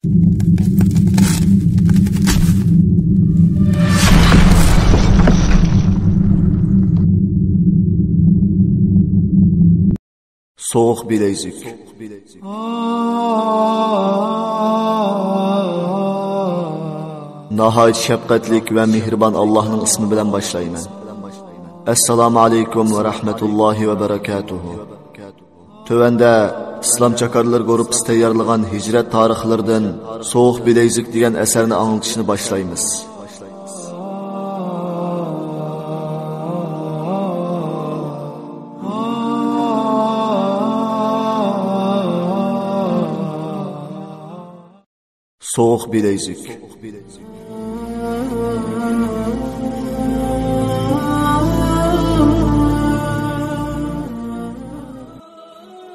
Soğuk bilezik. Nahayet şefkatlik ve mihriban Allah'ın ismi bilen başlayman. Assalamu alaikum ve rahmetullahi ve berekatuhu. Tövende İslam çakarlar grupsi tayyorlagan hicret tarixlaridan Soğuk bilezik degan eserini anlatışını başlaymiz. Soğuk bilezik.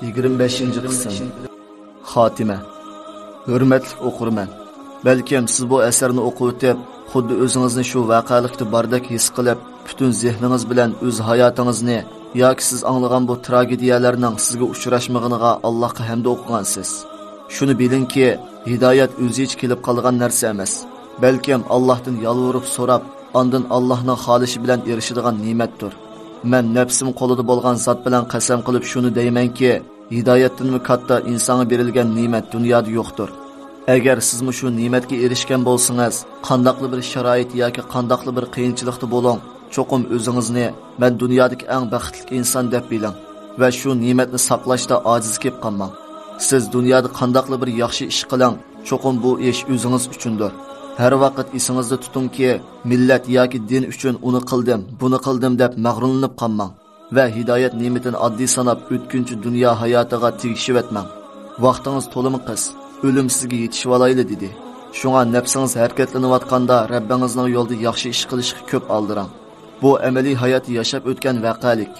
Yigirma 5. kısım. Xotime. Hürmetlik okurman. Belki siz bu eserini okuyup, xuddi özünüzni şu vaqalikda bardek his qilib, bütün zihniniz bilen öz hayatınızını, yoki siz anglagan bu tragediyalarning sizga uchrashmag'iniga Allohga hamd o'qigansiz. Şunu bilin ki, hidayet o'zi ich kelib qolgan narsa emas. Belki Allohdan yalvarib so'rab, ondan Allohning xolishi bilan erishadigan ne'matdir. Men nafsim qo'lida bo'lgan zot bilan qasam qilib shuni deymanki, hidoyatdan katta insonga berilgan ne'mat dunyoda yo'qdir. Agar siz shu ne'matga erishgan bo'lsangiz, qandaqli bir sharoit yoki qandaqli bir qiyinchilikda bo'ling, cho'qim o'zingizni men dunyodagi eng baxtli inson deb biling va shu ne'matni saqlashda ojiz kelib qolmang. Siz dunyoda qandaqli bir yaxshi ish qiling, cho'qim bu ish o'zingiz uchundir. Her vaqt esingizda tutingki, millat yoki din uchun uni qildim, buni qildim deb mag'rurlanib qolmang va hidoyat ne'matini oddiy sanab o'tkinchi dunyo hayotiga tegishib etmang. Vaqtingiz to'limi qiz, o'lim sizga yetishib olayli dedi. Shunga nafsingiz harakatlanayotganda Rabbingizning yo'lida yaxshi ish qilishga ko'p oldirang. Bu amaliy hayot yashab o'tgan vaqalik.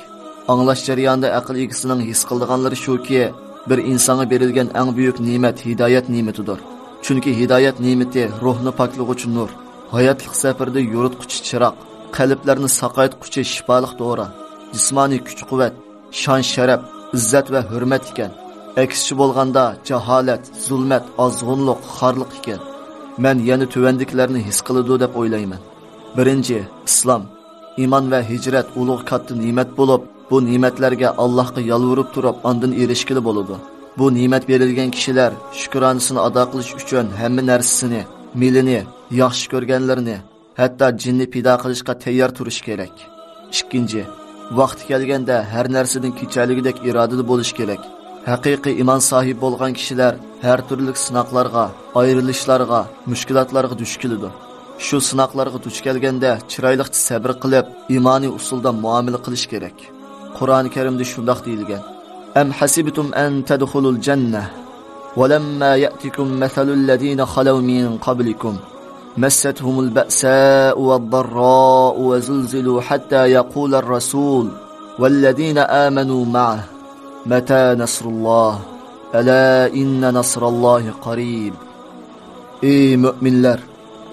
Anglash jarayonida aql egasining his qilganlari shuki, bir insonga berilgan eng buyuk ne'mat hidoyat ne'matidir. Çünkü hidayet nimeti ruhni paklığıcı nur, hayatlık seferde yoritquchi chiroq, qalblarni saqaytquchi shifoliq dori, jismoniy kuch-quvvat, shon sharaf, izzat va hurmat ekan. Aksichi bo'lganda jaholat, zulmat, ozg'unlik, xorliq ekan. Men yana tuvandiklarni his qiladi deb o'ylayman. Birinchi, islom, iymon va hijrat ulug' katta ne'mat bo'lib, bu ne'matlarga Allohga yalvorib turib, ondan erishkili bo'ladi. Bu ne'mat berilgan kishilar shukronasini ado qilish uchun hamma narsasini, milini, yaxshi ko'rganlarini, hatto jinni pido qilishga tayyor turish kerak. Ikkinchi, vaqti kelganda har narsadan kechaligidek irodali bo'lish kerak. Haqiqiy iymon sohibi bo'lgan kishilar har turli sinoqlarga, ayrilishlarga, mushkulotlarga duch keladi. Shu sinoqlarga duch kelganda chiroyli sabr qilib, iymoniy usulda muomala qilish kerak. Qur'oni Karimda shunday deyilgan: أم حسبتم أن تدخلوا الجنة ولما يأتكم مثل الذين خلوا من قبلكم مستهم البأساء والضراء وزلزلوا حتى يقول الرسول والذين آمنوا معه متى نصر الله ألا إن نصر الله قريب. Ey müminler!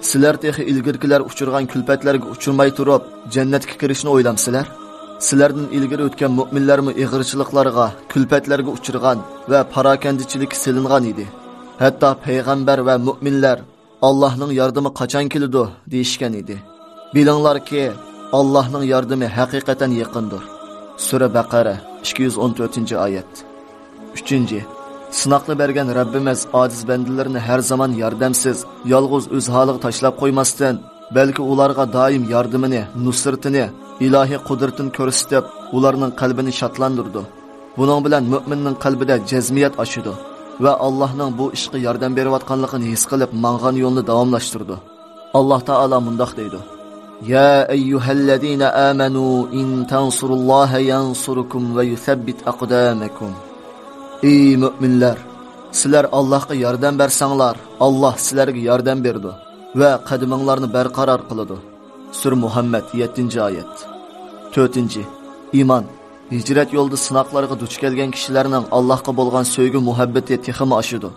Sizler tehi ilgirkiler uçurgan külpetlerge uçurmay turup cennetke kirişini oylamsizlar. Sizlerden ilgiri ötken müminlermi ig'irchiliklarga, külpetlerge uçurgan ve parakendichilik silingan idi. Hatta peygamber ve müminler Allah'ın yardımı kaçan kilidu deyishgan idi. Bilinglar ki Allah'ın yardımı hakikaten yakındır. Sure Baqara 214. ayet. 3. Sınaqlı bergen Rabbimiz aciz bendilerini her zaman yardımsız, yalğız öz halığı taşlap koymasdan, belki ularga daim yardımını, nusratını, ilahi kudretini ko'rsatib, ularning qalbini shotlantirdi. Buning bilan mu'minning qalbida jazmiyat oshidi va Allohning bu ishga yordam berayotganligini his qilib, mang'an yo'lni davomlashtirdi. Alloh taolo mundaq deydi: Ya ayyuhallazina amanu in tansurulloha yansurukum va yuthabbit aqdamakum. Ey mu'minlar, sizlar Allohga yordam bersanglar, Alloh sizlarga yordam berdi va qadaminglarni barqaror qiladi. Sur Muhammed 7. ayet. 4. İman. Hicret yolda sınaqlarga duch kelgan kishilarning Allohga bo'lgan sevgi muhabbati texmi oshidi.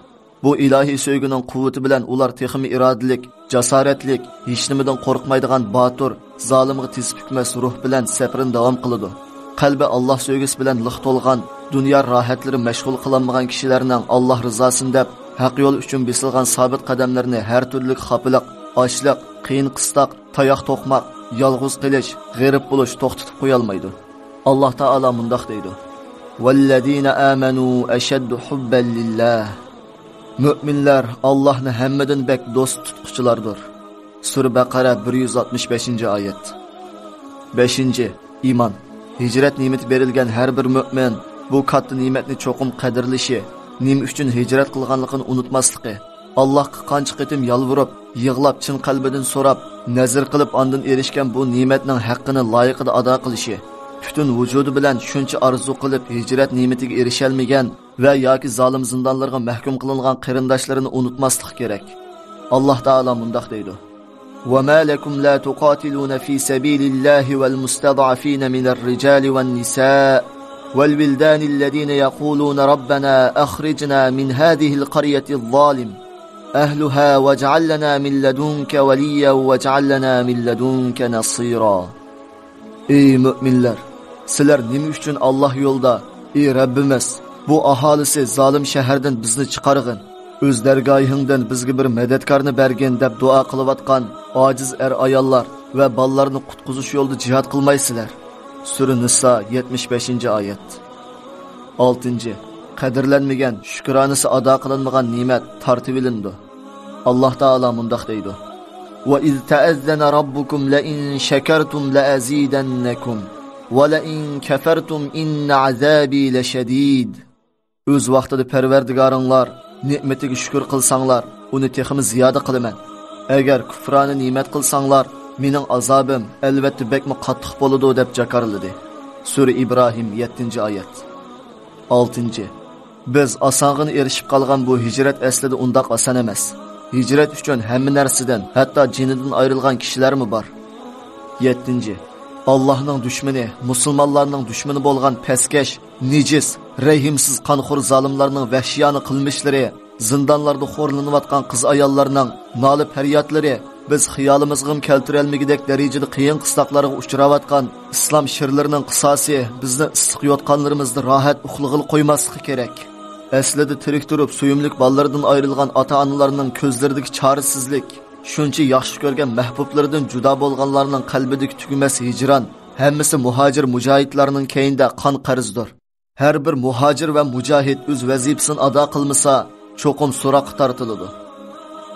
Bu ilahiy sevgining quvvati bilan ular texmi irodalik, jasoratlik, hech nimadan qo'rqmaydigan botir, zolimga tiz bukmas ruh bilan safarini davom qiladi. Qalbi Alloh sevgisi bilan liq to'lgan, dunyo rohatlari mashg'ul qilinmagan kishilarning Alloh rizosini deb haq yo'l uchun besilgan sabit qadamlarni har turli xafiliq, ochliq, qiyin qistoq, tayoq to'qmoq, yolg'iz qilish, g'arib bo'lish to'xtatib qo'ya olmaydi. Alloh taolo mundoq deydi: "Vallazina amanu ashaddu hubban lillah." Müminler Allah'ını hammadan bek dost tutquchilardir. Sura Baqara 165. ayet. 5. İman. Hicret nimeti berilgen her bir mümin bu katta nimetni çoqum qadrlishi, nim uchun hicret qilganligini unutmaslıqı, Allah'a qancha qitim yalvurup, yig'lab chin qalbidan so'rab, nazar qilib ondan erishgan bu nimetning haqqini loyiqida ado qilishi, bütün vücudu bilan shuncha arzu qilib hicret nimetiga erishalmagan ve yoki zolim zindonlarga mahkum qilingan qarindoshlarini unutmaslik kerak. Alloh taolo mundoq deydi: وما لكم لا تقاتلون في سبيل الله والمستضعفين من الرجال والنساء والولدان الذين يقولون ربنا أخرجنا من هذه القرية الظالم أهلها واجعل لنا من لدنك وليا واجعل لنا من لدنك نصيرا. Ey müminler! Sizler nima uchun Allah yolda, ey Rabbimiz, bu aholisi zalim şehirden bizni çıkargın. Öz dergahingdan bizga bir madadkorni bergin deb duo qilayotgan ojiz ayollar va bolalarni qutqizish yo'lida jihad qilmaysizlar. Sura Nisa 75. ayet. 6. Qadrlanmagan, shukronasi ado qilinmagan ne'mat tartib ilindi. Alloh taolo mundoq deydi: "Va iz ta'azzana robbukum la in shakartum la azidannakum va la in kafartum inna azabi lashadid." Öz vaqtida Parvardigoringlar ni'metiga shukr qilsanglar, uni texmi ziyoda qilaman. Agar kufrani ne'mat qilsanglar, mening azobim albatta bekmi qattiq bo'ladi deb jakarladi. Sura İbrahim 7. ayet. 6. Biz osong'ini erishib qolgan bu hijrat aslida undoq oson emas. Hijrat uchun hamma narsadan, hatto jinidan ayrilgan kishilarmi bor. 7. Allah'ның düşməni, musulmonlarning düşməni bo'lgan paskash, nijis, rahimsiz qonxo'r zolimlarning vahshiyona qilmishlari, zindonlarda xo'rlanayotgan qiz ayollarning noli faryotlari, biz xiyolimizga keltirolmagidek darajada qiyin qistoqlarga uchrayotgan islom shirlarining qisosi bizni issiq yotganlarimizni rohat uxlig'il qo'ymasligi kerak. Aslida tirik turib suyumlik bolalardan ayrilgan ota-onalarning ko'zlaridagi chorisizlik, shuncha yaxshi ko'rgan mahbublaridan judo bo'lganlarning qalbidagi tugumas hijron, hammasi muhojir mujohidlarning keyinda qon qarzdir. Har bir muhojir va mujohid o'z vazifasini ado qilmasa, cho'qim so'roq tortiladi.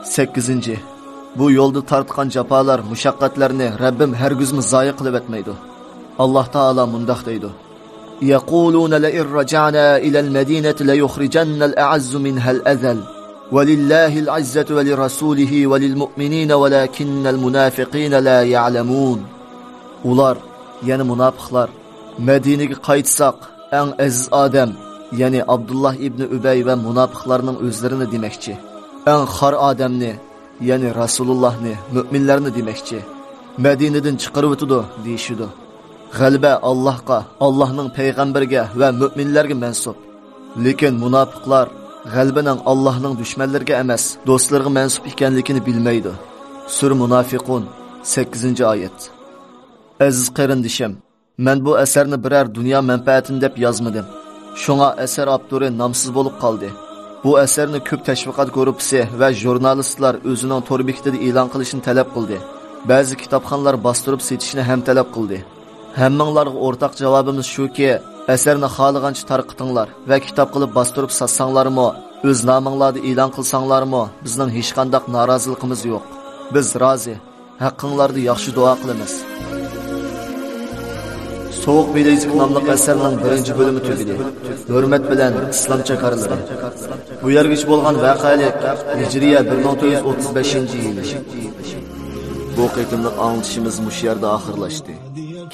8. Bu yo'lda tortgan jafolar, mushaqqatlarni Rabbim hargizmi zoya qilib etmaydi. Alloh taolo mundoq deydi: يقولون لئن رجعنا إلى المدينة ليخرجن الأعز منها الأذل ولله العزة ولرسوله وللمؤمنين ولكن المنافقين لا يعلمون. Ular, yani münafıklar, Medine'ye qaytsak, en aziz adam, yani Abdullah ibn Übey ve münafıklarının özlerini demekçi. En xar adamni, yani Resulullah'ni, müminlerini demekçi. Medine'den çıkarıp ötüdü, deyişidu. G'alaba Allohga, Allohning payg'ambariga va mu'minlarga mansub. Lekin munofiqlar g'albaning Allohning dushmanlariga emas, do'stlarga mansub ekanligini bilmaydi. Sura Munafiqun 8. oyat. Aziz qarindishim, men bu asarni biror dunyo manfaatini deb yozmadim. Shunga asar avtori nomsiz bo'lib qoldi. Bu asarni ko'p tashviqot guruhi va jurnalistlar o'zining tor bekitida e'lon qilishini talab qildi. Ba'zi kitobxonlar bostirib setishni ham talab qildi. Hammanglarga o'rtaq javobimiz shuki, asarni xohlagancha tarqitinglar va kitob qilib bostirib satsanglarmi, o'z nominglarni e'lon qilsanglarmi, bizning hech qanday noroziligimiz yo'q. Biz rozi, haqqingizda yaxshi duo qilamiz. So'q Bilezik nomli asarning 1-bo'limi tugadi. Hurmat bilan islomcha qaraladi. Bu yergacha bo'lgan voqealik Hijriya 1435-yil. Bu qitimliq anglitishimiz mush yerda oxirlashdi.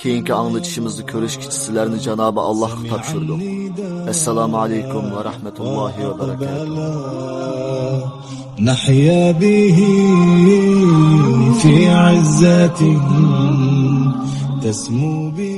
Keyingi anglitishimizni ko'rishga sizlarni Janobi Allohga topshirdik. Assalomu alaykum va rahmatullohi va barakatuh. Nahya bihi fi 'izzatin tasmu bi